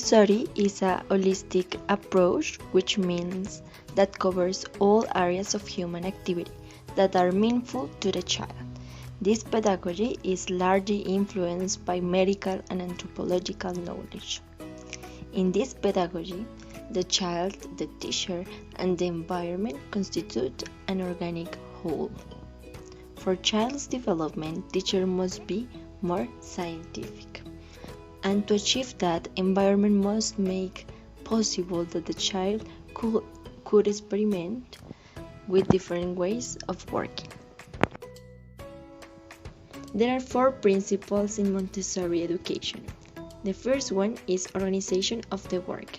Montessori is a holistic approach, which means that covers all areas of human activity that are meaningful to the child. This pedagogy is largely influenced by medical and anthropological knowledge. In this pedagogy, the child, the teacher, and the environment constitute an organic whole. For child's development, teacher must be more scientific. And to achieve that, environment must make possible that the child could experiment with different ways of working. There are 4 principles in Montessori education. The first one is organization of the work.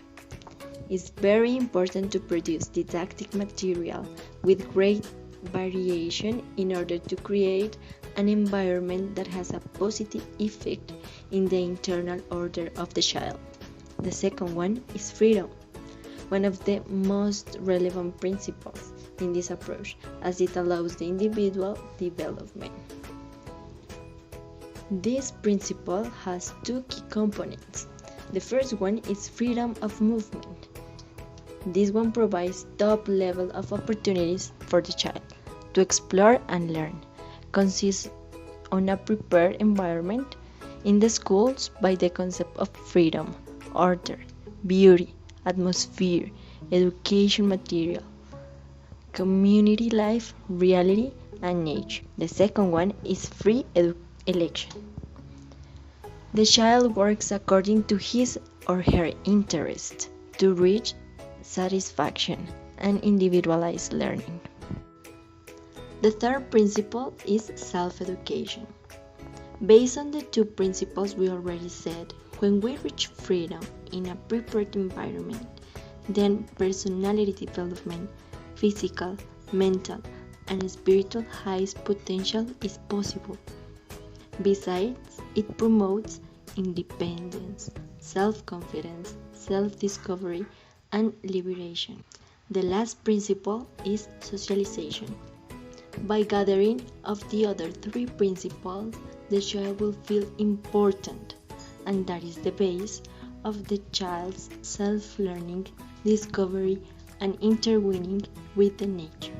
It's very important to produce didactic material with great variation in order to create an environment that has a positive effect in the internal order of the child. The second one is freedom, one of the most relevant principles in this approach, as it allows the individual development. This principle has 2 key components. The first one is freedom of movement. This one provides top level of opportunities for the child to explore and learn. Consists on a prepared environment in the schools by the concept of freedom, order, beauty, atmosphere, education material, community life, reality, and nature. The second one is free election. The child works according to his or her interest to reach satisfaction and individualized learning. The third principle is self-education. Based on the 2 principles we already said, when we reach freedom in a prepared environment, then personality development, physical, mental, and spiritual highest potential is possible. Besides, it promotes independence, self-confidence, self-discovery, and liberation. The last principle is socialization. By gathering of the other 3 principles, the child will feel important, and that is the base of the child's self-learning, discovery, and intertwining with the nature.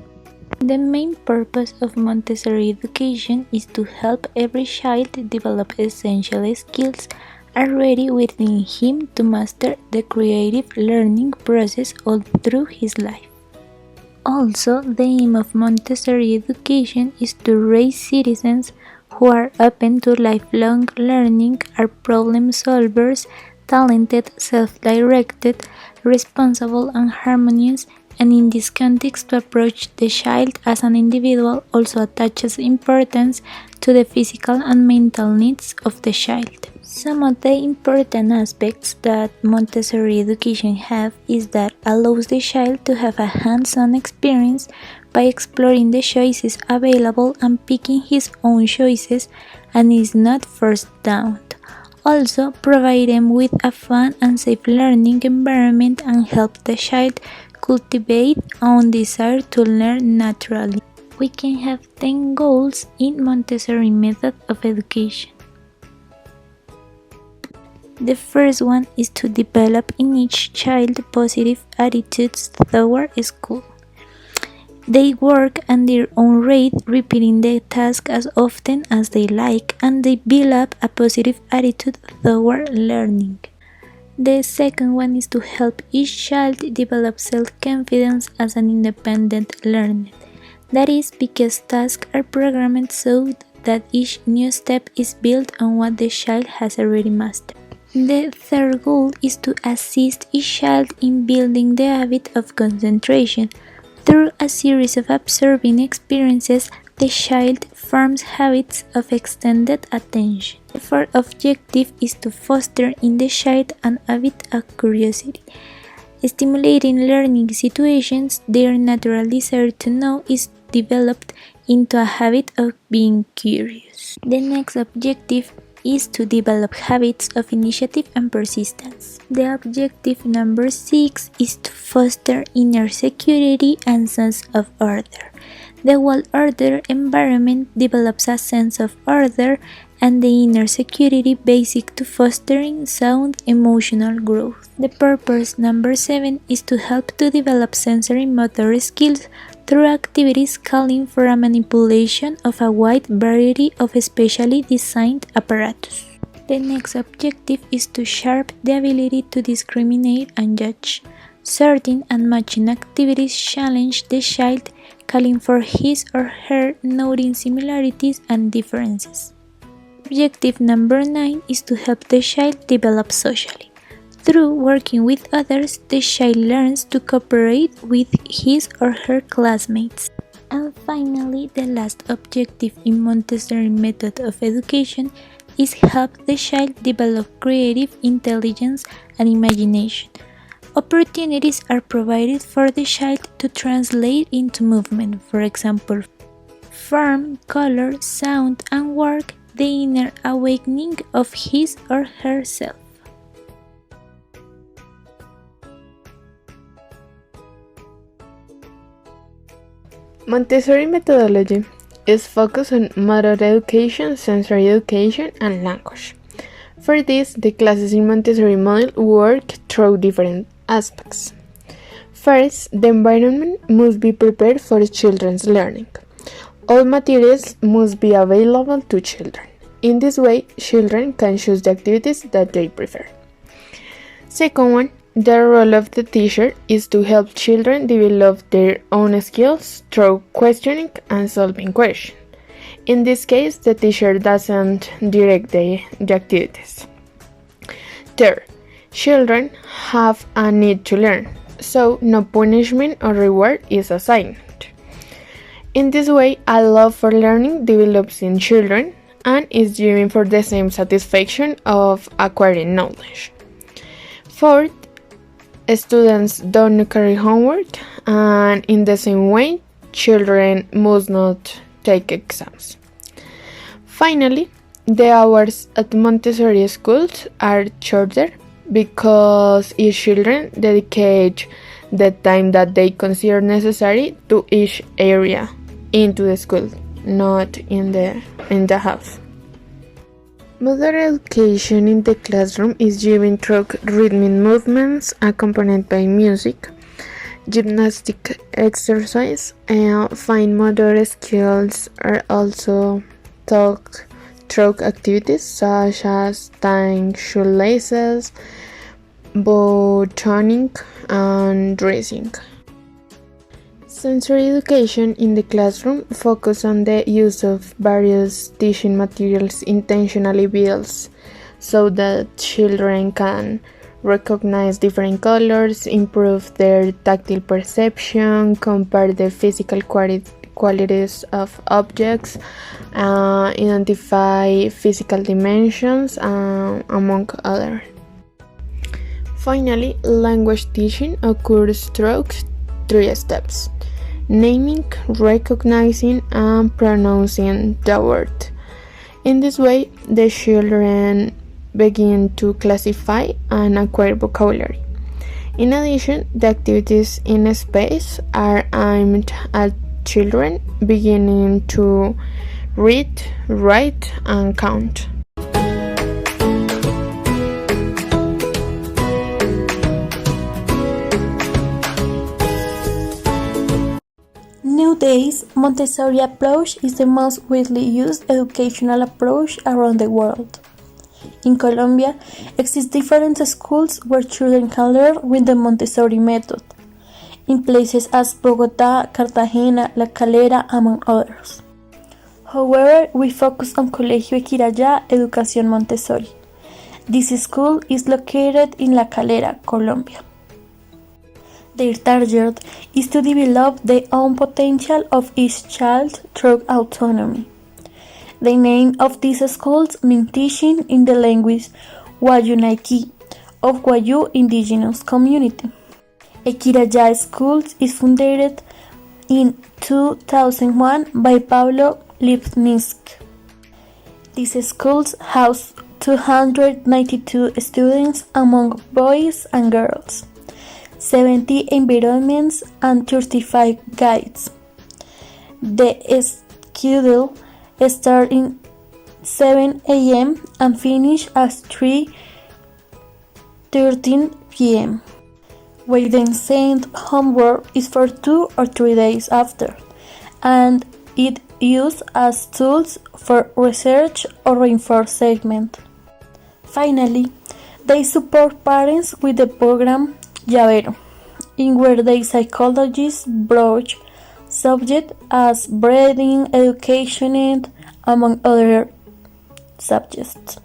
The main purpose of Montessori education is to help every child develop essential skills already within him to master the creative learning process all through his life. Also, the aim of Montessori education is to raise citizens who are open to lifelong learning, are problem solvers, talented, self-directed, responsible, and harmonious, and in this context to approach the child as an individual also attaches importance to the physical and mental needs of the child. Some of the important aspects that Montessori education have is that allows the child to have a hands-on experience by exploring the choices available and picking his own choices and is not forced down. Also, provide them with a fun and safe learning environment and help the child cultivate own desire to learn naturally. We can have 10 goals in Montessori method of education. The first one is to develop in each child positive attitudes toward school. They work at their own rate, repeating the task as often as they like, and they build up a positive attitude toward learning. The second one is to help each child develop self-confidence as an independent learner. That is because tasks are programmed so that each new step is built on what the child has already mastered. The third goal is to assist each child in building the habit of concentration. Through a series of observing experiences, the child forms habits of extended attention. The fourth objective is to foster in the child an habit of curiosity. Stimulating learning situations, their natural desire to know is developed into a habit of being curious. The next objective is to develop habits of initiative and persistence. The objective number 6 is to foster inner security and sense of order. The well-ordered environment develops a sense of order and the inner security basic to fostering sound emotional growth. The purpose number 7 is to help to develop sensory motor skills through activities calling for a manipulation of a wide variety of specially designed apparatus. The next objective is to sharpen the ability to discriminate and judge. Sorting and matching activities challenge the child, calling for his or her noting similarities and differences. Objective number 9 is to help the child develop socially. Through working with others, the child learns to cooperate with his or her classmates. And finally, the last objective in Montessori method of education is help the child develop creative intelligence and imagination. Opportunities are provided for the child to translate into movement, for example, form, color, sound, and work, the inner awakening of his or herself. Montessori methodology is focused on motor education, sensory education, and language. For this, the classes in Montessori model work through different aspects. First, the environment must be prepared for children's learning. All materials must be available to children. In this way, children can choose the activities that they prefer. Second one, the role of the teacher is to help children develop their own skills through questioning and solving questions. In this case, the teacher doesn't direct the activities. Third, children have a need to learn, so no punishment or reward is assigned. In this way, a love for learning develops in children and is driven for the same satisfaction of acquiring knowledge. Fourth, students don't carry homework, and in the same way, children must not take exams. Finally, the hours at Montessori schools are shorter because each children dedicate the time that they consider necessary to each area into the school, not in the house. Motor education in the classroom is given through rhythmic movements accompanied by music, gymnastic exercise, and fine motor skills are also taught through activities such as tying shoelaces, buttoning, and dressing. Sensory education in the classroom focuses on the use of various teaching materials intentionally built so that children can recognize different colors, improve their tactile perception, compare the physical qualities of objects, identify physical dimensions, among others. Finally, language teaching occurs through 3 steps: naming, recognizing, and pronouncing the word. In this way, the children begin to classify and acquire vocabulary. In addition, the activities in space are aimed at children beginning to read, write, and count. Nowadays, Montessori approach is the most widely used educational approach around the world. In Colombia, exist different schools where children can learn with the Montessori method, in places as Bogotá, Cartagena, La Calera, among others. However, we focus on Colegio Equirayá Educación Montessori. This school is located in La Calera, Colombia. Their target is to develop the own potential of each child through autonomy. The name of these schools means teaching in the language Wayuu-Naiki of Wayuu indigenous community. Equirayá Schools is founded in 2001 by Pablo Lipnitsk. These schools house 292 students among boys and girls, 70 environments, and 35 guides. The schedule starts in 7 a.m. and finish at 3:13 p.m. While then sent homework is for 2 or 3 days after, and it used as tools for research or reinforcement. Finally, they support parents with the program Llavero, in where the psychologists broach subjects as breeding, education, and among other subjects.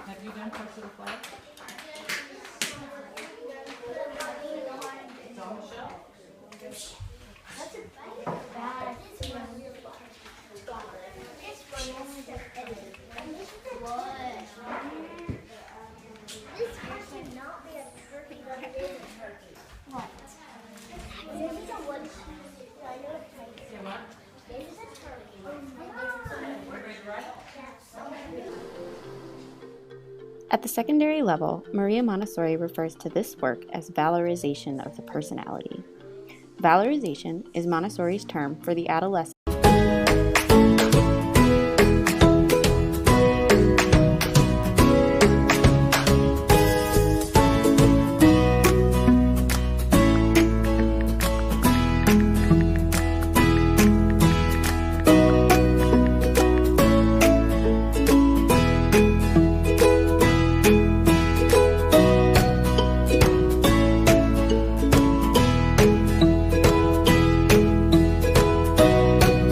Have you done parts of the flag? At the secondary level, Maria Montessori refers to this work as valorization of the personality. Valorization is Montessori's term for the adolescent